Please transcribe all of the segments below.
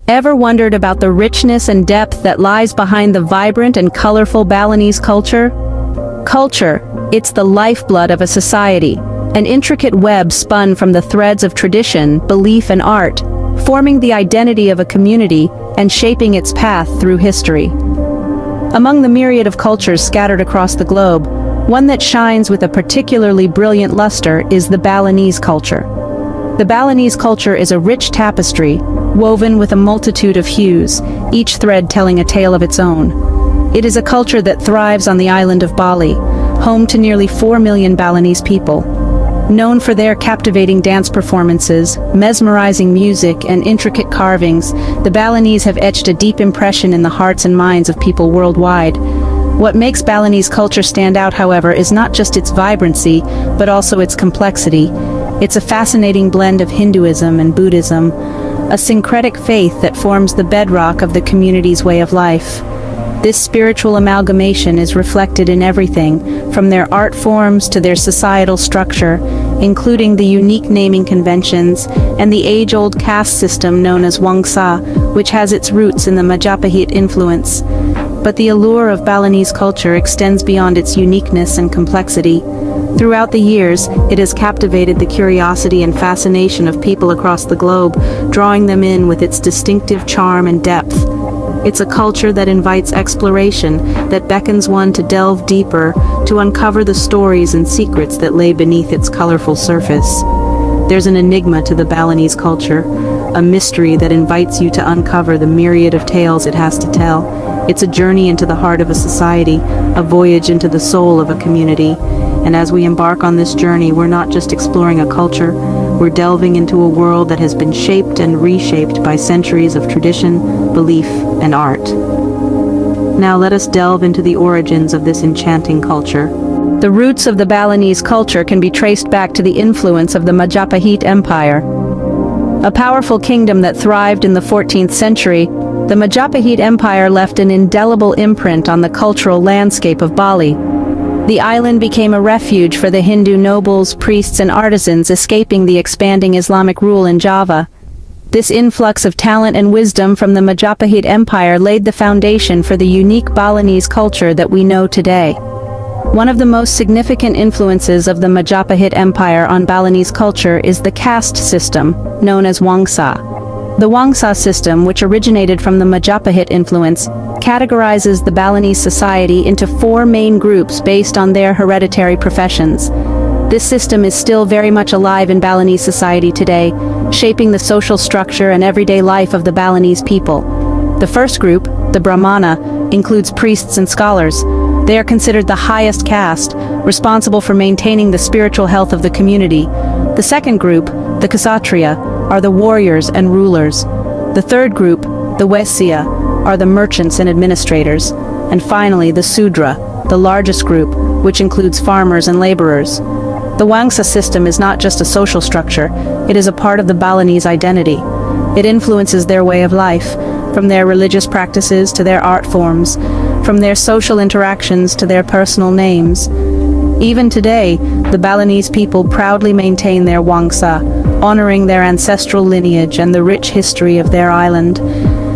Ever wondered about the richness and depth that lies behind the vibrant and colorful Balinese culture? Culture, it's the lifeblood of a society, an intricate web spun from the threads of tradition, belief and art, forming the identity of a community and shaping its path through history. Among the myriad of cultures scattered across the globe, one that shines with a particularly brilliant luster is the Balinese culture. The Balinese culture is a rich tapestry, woven with a multitude of hues, each thread telling a tale of its own. It is a culture that thrives on the island of Bali, home to nearly 4 million Balinese people. Known for their captivating dance performances, mesmerizing music, and intricate carvings, the Balinese have etched a deep impression in the hearts and minds of people worldwide. What makes Balinese culture stand out, however, is not just its vibrancy, but also its complexity. It's a fascinating blend of Hinduism and Buddhism, a syncretic faith that forms the bedrock of the community's way of life. This spiritual amalgamation is reflected in everything, from their art forms to their societal structure, including the unique naming conventions and the age-old caste system known as Wangsa, which has its roots in the Majapahit influence. But the allure of Balinese culture extends beyond its uniqueness and complexity. Throughout the years, it has captivated the curiosity and fascination of people across the globe, drawing them in with its distinctive charm and depth. It's a culture that invites exploration, that beckons one to delve deeper, to uncover the stories and secrets that lay beneath its colorful surface. There's an enigma to the Balinese culture, a mystery that invites you to uncover the myriad of tales it has to tell. It's a journey into the heart of a society, a voyage into the soul of a community. And as we embark on this journey, we're not just exploring a culture, we're delving into a world that has been shaped and reshaped by centuries of tradition, belief, and art. Now let us delve into the origins of this enchanting culture. The roots of the Balinese culture can be traced back to the influence of the Majapahit Empire. A powerful kingdom that thrived in the 14th century, the Majapahit Empire left an indelible imprint on the cultural landscape of Bali. The island became a refuge for the Hindu nobles, priests and artisans escaping the expanding Islamic rule in Java. This influx of talent and wisdom from the Majapahit Empire laid the foundation for the unique Balinese culture that we know today. One of the most significant influences of the Majapahit Empire on Balinese culture is the caste system, known as Wangsa. The Wangsa system, which originated from the Majapahit influence, categorizes the Balinese society into 4 main groups based on their hereditary professions. This system is still very much alive in Balinese society today, shaping the social structure and everyday life of the Balinese people. The first group, the Brahmana, includes priests and scholars. They are considered the highest caste, responsible for maintaining the spiritual health of the community. The second group, the Kshatriya, are the warriors and rulers. The third group, the Vaisya, are the merchants and administrators. And finally, the Sudra, the largest group, which includes farmers and laborers. The Wangsa system is not just a social structure, it is a part of the Balinese identity. It influences their way of life, from their religious practices to their art forms, from their social interactions to their personal names. Even today, the Balinese people proudly maintain their Wangsa, honoring their ancestral lineage and the rich history of their island.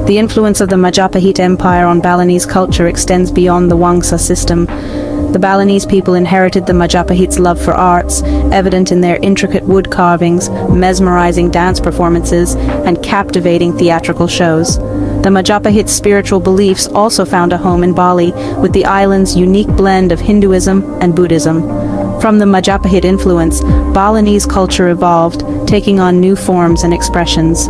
The influence of the Majapahit Empire on Balinese culture extends beyond the Wangsa system. The Balinese people inherited the Majapahits' love for arts, evident in their intricate wood carvings, mesmerizing dance performances, and captivating theatrical shows. The Majapahit spiritual beliefs also found a home in Bali, with the island's unique blend of Hinduism and Buddhism. From the Majapahit influence, Balinese culture evolved, taking on new forms and expressions.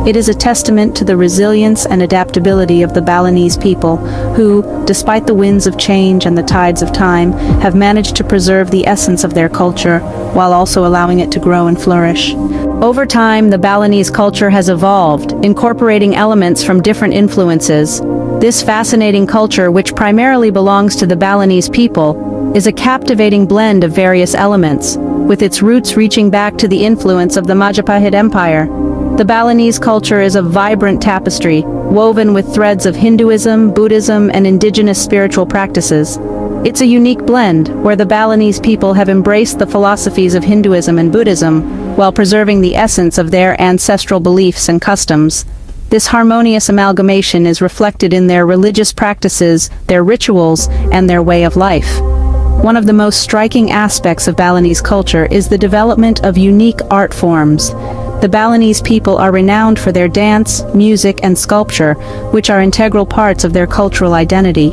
It is a testament to the resilience and adaptability of the Balinese people, who, despite the winds of change and the tides of time, have managed to preserve the essence of their culture, while also allowing it to grow and flourish. Over time, the Balinese culture has evolved, incorporating elements from different influences. This fascinating culture, which primarily belongs to the Balinese people, is a captivating blend of various elements, with its roots reaching back to the influence of the Majapahit Empire. The Balinese culture is a vibrant tapestry, woven with threads of Hinduism, Buddhism, and indigenous spiritual practices. It's a unique blend, where the Balinese people have embraced the philosophies of Hinduism and Buddhism, while preserving the essence of their ancestral beliefs and customs. This harmonious amalgamation is reflected in their religious practices, their rituals, and their way of life. One of the most striking aspects of Balinese culture is the development of unique art forms. The Balinese people are renowned for their dance, music, and sculpture, which are integral parts of their cultural identity.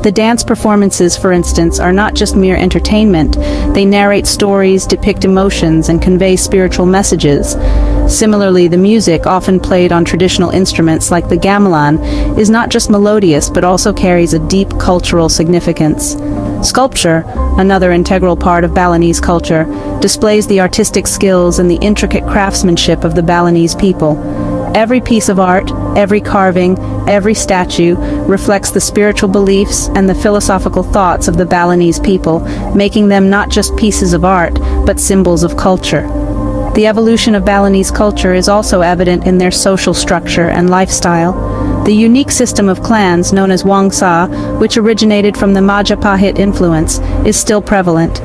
The dance performances, for instance, are not just mere entertainment. They narrate stories, depict emotions, and convey spiritual messages. Similarly, the music, often played on traditional instruments like the gamelan, is not just melodious but also carries a deep cultural significance. Sculpture, another integral part of Balinese culture, displays the artistic skills and the intricate craftsmanship of the Balinese people. Every piece of art, every carving, every statue reflects the spiritual beliefs and the philosophical thoughts of the Balinese people, making them not just pieces of art, but symbols of culture. The evolution of Balinese culture is also evident in their social structure and lifestyle. The unique system of clans known as Wangsa, which originated from the Majapahit influence, is still prevalent.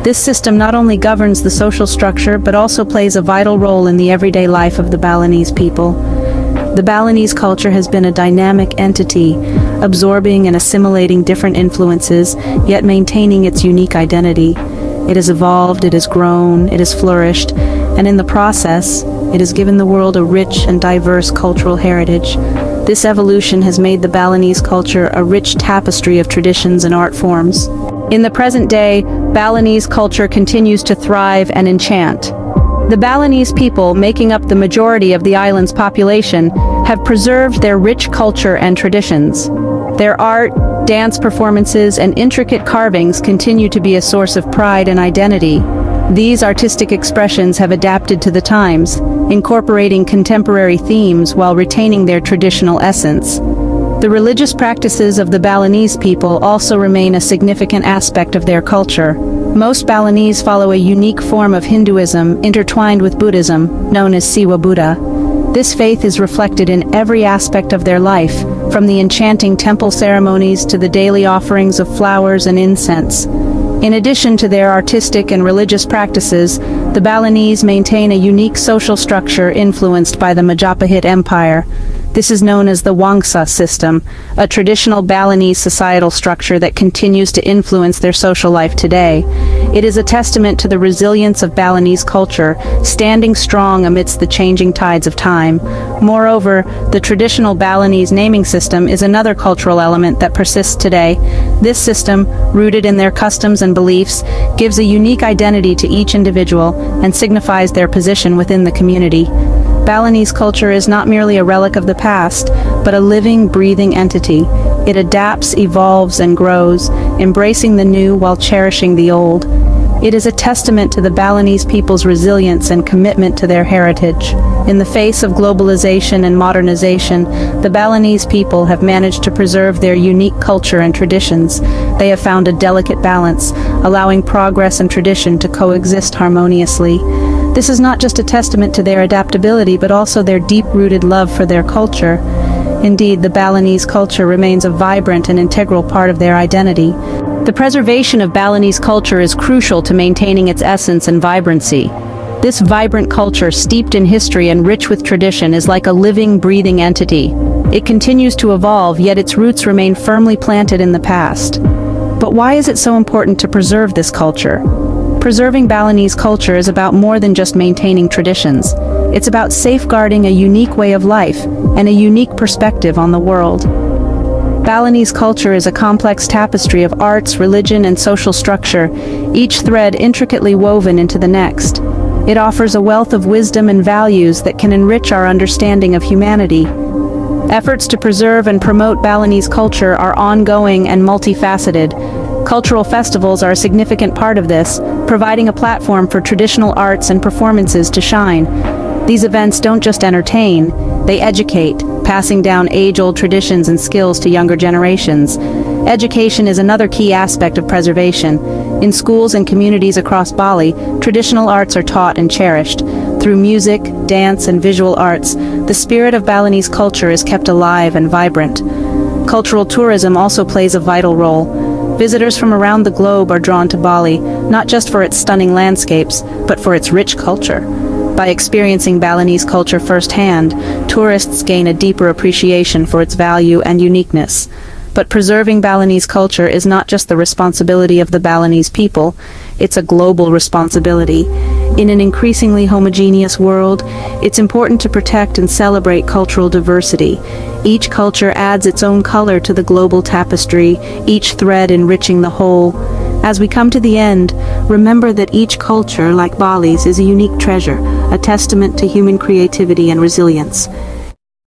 This system not only governs the social structure but also plays a vital role in the everyday life of the Balinese people. The Balinese culture has been a dynamic entity, absorbing and assimilating different influences, yet maintaining its unique identity. It has evolved, it has grown, it has flourished, and in the process, it has given the world a rich and diverse cultural heritage. This evolution has made the Balinese culture a rich tapestry of traditions and art forms. In the present day, Balinese culture continues to thrive and enchant. The Balinese people, making up the majority of the island's population, have preserved their rich culture and traditions. Their art, dance performances, and intricate carvings continue to be a source of pride and identity. These artistic expressions have adapted to the times, incorporating contemporary themes while retaining their traditional essence. The religious practices of the Balinese people also remain a significant aspect of their culture. Most Balinese follow a unique form of Hinduism intertwined with Buddhism, known as Siwa Buddha. This faith is reflected in every aspect of their life, from the enchanting temple ceremonies to the daily offerings of flowers and incense. In addition to their artistic and religious practices, the Balinese maintain a unique social structure influenced by the Majapahit Empire. This is known as the Wangsa system, a traditional Balinese societal structure that continues to influence their social life today. It is a testament to the resilience of Balinese culture, standing strong amidst the changing tides of time. Moreover, the traditional Balinese naming system is another cultural element that persists today. This system, rooted in their customs and beliefs, gives a unique identity to each individual and signifies their position within the community. Balinese culture is not merely a relic of the past, but a living, breathing entity. It adapts, evolves, and grows, embracing the new while cherishing the old. It is a testament to the Balinese people's resilience and commitment to their heritage. In the face of globalization and modernization, the Balinese people have managed to preserve their unique culture and traditions. They have found a delicate balance, allowing progress and tradition to coexist harmoniously. This is not just a testament to their adaptability but also their deep-rooted love for their culture. Indeed, the Balinese culture remains a vibrant and integral part of their identity. The preservation of Balinese culture is crucial to maintaining its essence and vibrancy. This vibrant culture, steeped in history and rich with tradition, is like a living, breathing entity. It continues to evolve, yet its roots remain firmly planted in the past. But why is it so important to preserve this culture? Preserving Balinese culture is about more than just maintaining traditions. It's about safeguarding a unique way of life and a unique perspective on the world. Balinese culture is a complex tapestry of arts, religion, and social structure, each thread intricately woven into the next. It offers a wealth of wisdom and values that can enrich our understanding of humanity. Efforts to preserve and promote Balinese culture are ongoing and multifaceted. Cultural festivals are a significant part of this, providing a platform for traditional arts and performances to shine. These events don't just entertain, they educate, passing down age-old traditions and skills to younger generations. Education is another key aspect of preservation. In schools and communities across Bali, traditional arts are taught and cherished. Through music, dance, and visual arts, the spirit of Balinese culture is kept alive and vibrant. Cultural tourism also plays a vital role. Visitors from around the globe are drawn to Bali, not just for its stunning landscapes, but for its rich culture. By experiencing Balinese culture firsthand, tourists gain a deeper appreciation for its value and uniqueness. But preserving Balinese culture is not just the responsibility of the Balinese people, it's a global responsibility. In an increasingly homogeneous world, it's important to protect and celebrate cultural diversity. Each culture adds its own color to the global tapestry, each thread enriching the whole. As we come to the end, remember that each culture, like Bali's, is a unique treasure, a testament to human creativity and resilience.